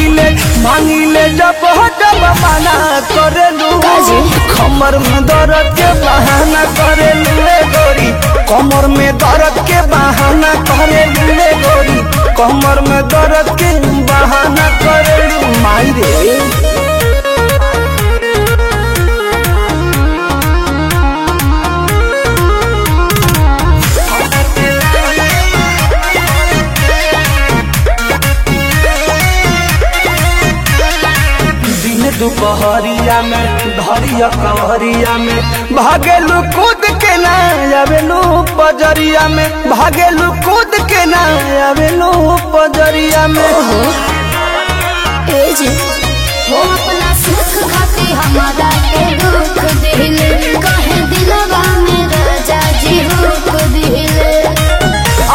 मांगिले जब जब मना करेलू कमर में दर्द के बहाना करेलू गोरी कमर में दर्द के बहाना करेलू गोरी कमर में दर्द के बहाना करेलू माई रे। दुपहरिया में धरिया कवरिया में भागेलू कूद के ना आवेलू पजरिया में भागेलू कूद के ना आवेलू पजरिया में हो अपना सुख खाती हमारा के दुख दिले कहे दिलवा में राजा जी हुक दिले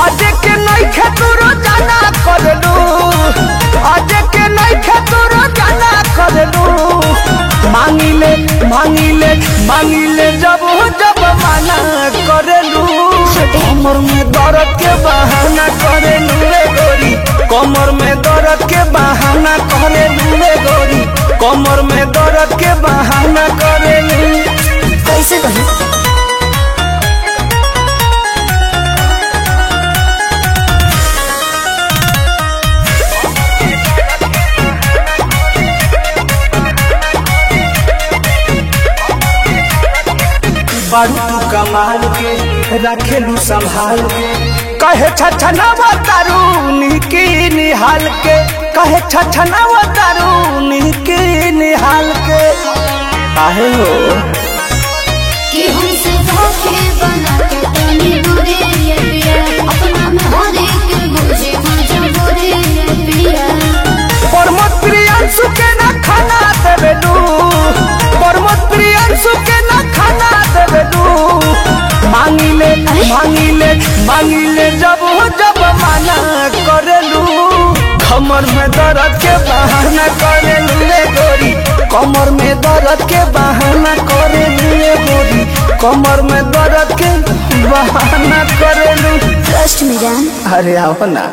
आज के नहीं खेतुरो जाना करलू आज के नहीं खेतुरो जाना करलू मांगिले जब जब मना करेलू कमर में दर्द के बहाना करेलू गोरी कमर में दर्द के बहाना करेलू गोरी कमर में दर्द के बहाना करेलू। कैसे कहे बारू कमाल के रखेलू संभाल के कहे छछनावा तारू की निहाल के कहे छछनावा तारू की निहाल के आहे हो कि हमसे धोखे बना के तनी बुरे ये पिया अपना में हर एक बुझे मजबूरी ये पिया परमत प्रियांशु के ना खाना देवेलू परमत प्रियांशु के ना खाना देवेलू मांगिले जब जब मना करेलू कमर में दर्द के बहाना करेलू गोरी कमर में दर्द के बहाना करेलू गोरी कमर में दर्द के बहाना करेलू। ट्रस्ट में जान अरे आओ ना।